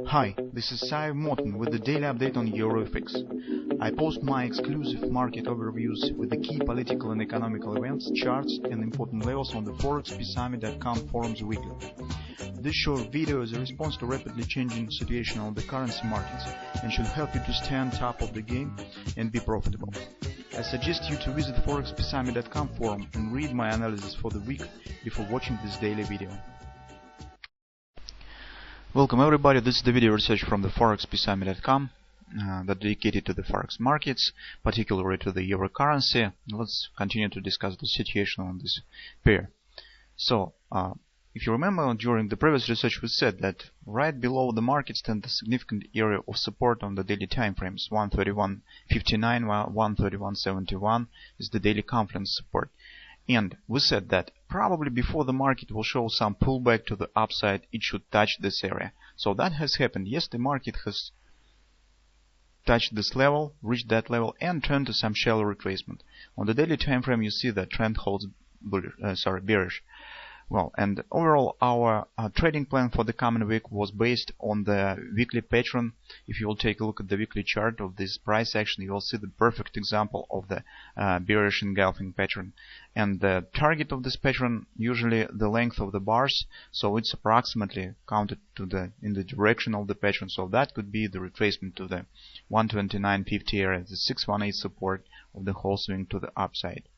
Hi, this is Sive Morten with the daily update on EURUSD. I post my exclusive market overviews with the key political and economical events, charts and important levels on the ForexPeaceArmy.com forums weekly. This short video is a response to rapidly changing situation on the currency markets and should help you to stay on top of the game and be profitable. I suggest you to visit the ForexPeaceArmy.com forum and read my analysis for the week before watching this daily video. Welcome everybody, this is the video research from the ForexPeaceArmy.com that dedicated to the Forex markets, particularly to the euro currency. Let's continue to discuss the situation on this pair. So, if you remember, during the previous research we said that right below the market stands a significant area of support on the daily time frames. 131.59 while 131.71 is the daily confidence support. And we said that probably before the market will show some pullback to the upside, it should touch this area. So that has happened. Yes, the market has touched this level, reached that level, and turned to some shallow retracement. On the daily time frame, you see that trend holds bearish. Well, and overall, our trading plan for the coming week was based on the weekly pattern. If you will take a look at the weekly chart of this price action, you will see the perfect example of the bearish engulfing pattern. And the target of this pattern, usually the length of the bars, so it's approximately counted to in the direction of the pattern. So that could be the retracement to the 129.50 area, the 618 support of the whole swing to the upside.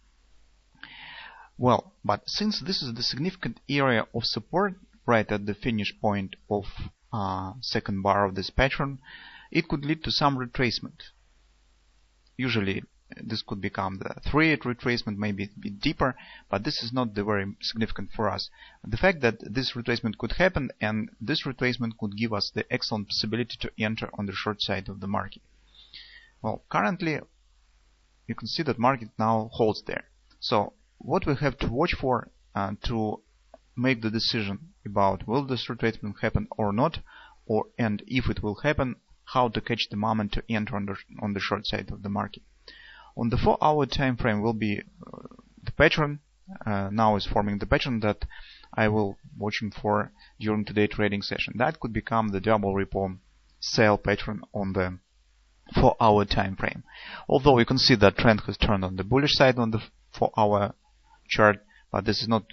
Well, but since this is the significant area of support right at the finish point of second bar of this pattern, it could lead to some retracement. Usually this could become the 3-8 retracement, maybe a bit deeper, but this is not the very significant for us. The fact that this retracement could happen, and this retracement could give us the excellent possibility to enter on the short side of the market. Well, currently you can see that market now holds there. So what we have to watch for to make the decision about will this retracement happen or not, and if it will happen, how to catch the moment to enter on the short side of the market. On the 4-hour time frame will be the pattern. Now is forming the pattern that I will watching for during today's trading session. That could become the double repo sell pattern on the 4-hour time frame. Although you can see that trend has turned on the bullish side on the 4-hour chart, but this is not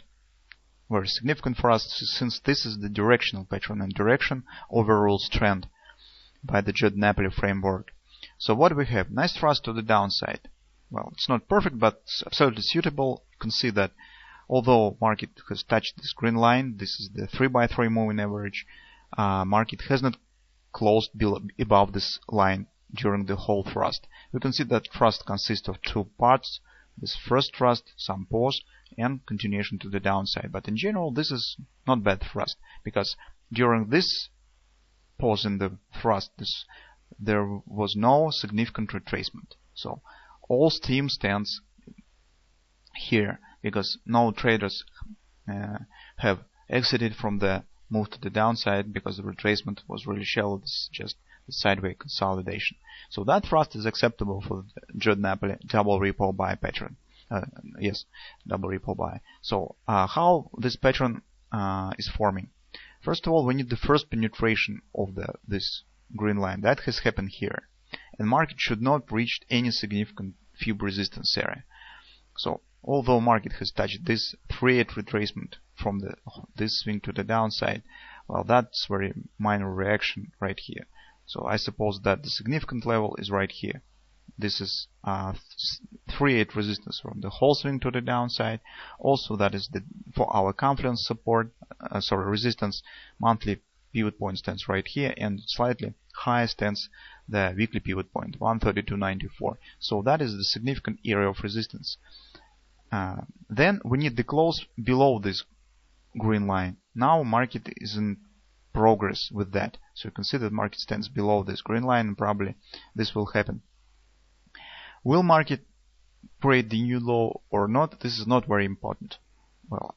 very significant for us since this is the directional pattern, and direction overrules trend by the Judd-Napoli framework. So what we have? Nice thrust to the downside. Well, it's not perfect, but it's absolutely suitable. You can see that although market has touched this green line, this is the 3x3 moving average, market has not closed above this line during the whole thrust. We can see that thrust consists of two parts. This first thrust, some pause, and continuation to the downside. But in general, this is not bad thrust, because during this pause in the thrust, there was no significant retracement. So all steam stands here, because no traders have exited from the move to the downside, because the retracement was really shallow. This is just the sideways consolidation. So that thrust is acceptable for the Judd-Napoli double repo buy pattern. Yes, double repo buy. So how this pattern is forming? First of all, we need the first penetration of this green line. That has happened here, and market should not reach any significant fib resistance area. So although market has touched this 3-8 retracement from this swing to the downside, well, that's very minor reaction right here. So I suppose that the significant level is right here. This is 3-8 resistance from the whole swing to the downside. Also, that is for our confidence support, resistance. Monthly pivot point stands right here, and slightly higher stands the weekly pivot point, 132.94. So that is the significant area of resistance. Then we need the close below this green line. Now market is in progress with that. So you can see that market stands below this green line, and probably this will happen. Will market create the new low or not? This is not very important. Well,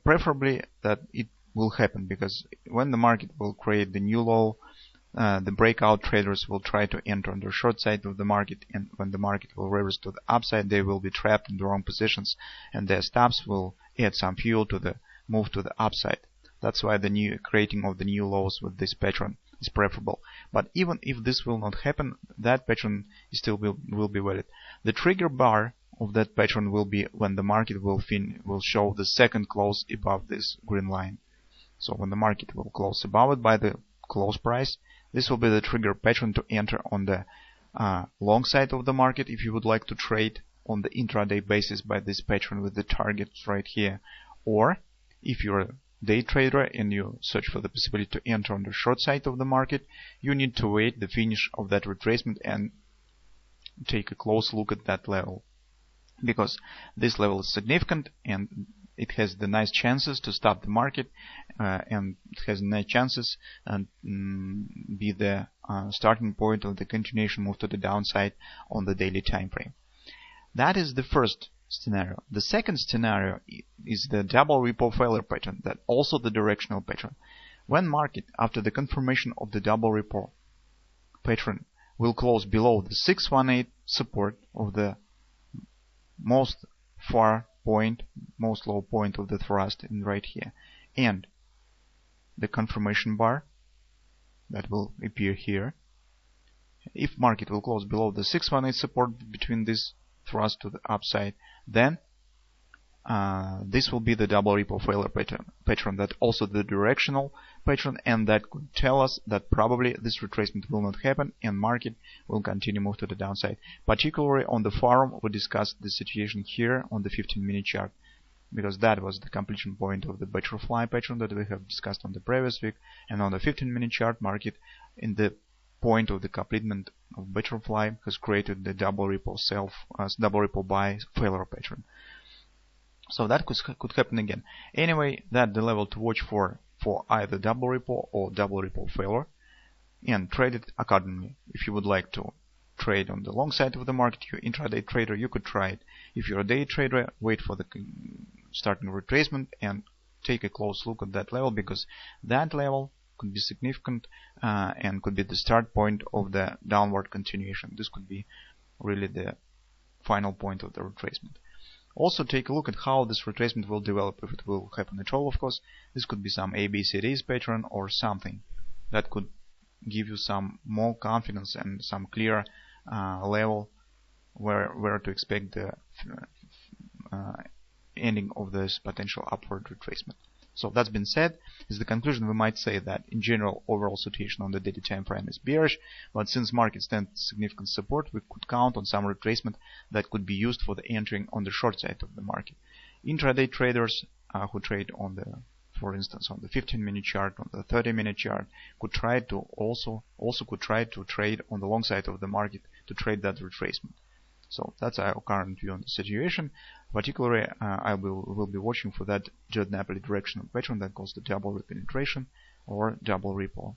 preferably that it will happen, because when the market will create the new low, the breakout traders will try to enter on the short side of the market, and when the market will reverse to the upside, they will be trapped in the wrong positions, and their stops will add some fuel to the move to the upside. That's why the creating of the new lows with this pattern is preferable. But even if this will not happen, that pattern still will be valid. The trigger bar of that pattern will be when the market will show the second close above this green line. So when the market will close above it by the close price, this will be the trigger pattern to enter on the long side of the market if you would like to trade on the intraday basis by this pattern with the targets right here. Or if you're a day trader and you search for the possibility to enter on the short side of the market, you need to wait the finish of that retracement and take a close look at that level, because this level is significant and it has the nice chances to stop the market, and it has nice chances and be the starting point of the continuation move to the downside on the daily time frame. That is the first scenario. The second scenario is the double repo failure pattern, that also the directional pattern. When market, after the confirmation of the double repo pattern, will close below the 618 support of the most far point, most low point of the thrust in right here, and the confirmation bar that will appear here. If market will close below the 618 support between this thrust to the upside, then this will be the double repo failure pattern, that also the directional pattern, and that could tell us that probably this retracement will not happen and market will continue move to the downside. Particularly on the forum, we discussed the situation here on the 15-minute chart, because that was the completion point of the butterfly pattern that we have discussed on the previous week. And on the 15-minute chart, market in the point of the completion of butterfly has created the double repo buy failure pattern. So that could happen again. Anyway, that's the level to watch for either double repo or double repo failure, and trade it accordingly. If you would like to trade on the long side of the market, you're intraday trader, you could try it. If you're a day trader, wait for the starting retracement and take a close look at that level, because that level could be significant and could be the start point of the downward continuation. This could be really the final point of the retracement. Also take a look at how this retracement will develop, if it will happen at all, of course. This could be some ABCDs pattern or something that could give you some more confidence and some clear level where to expect the ending of this potential upward retracement. So that's been said. As the conclusion, we might say that in general, overall situation on the daily time frame is bearish, but since market stands significant support, we could count on some retracement that could be used for the entering on the short side of the market. Intraday traders who trade on the, for instance, on the 15-minute chart, on the 30-minute chart, could try to also could try to trade on the long side of the market to trade that retracement. So that's our current view on the situation. Particularly, I will be watching for that Jod Napoli directional pattern that calls the double repenetration or double repo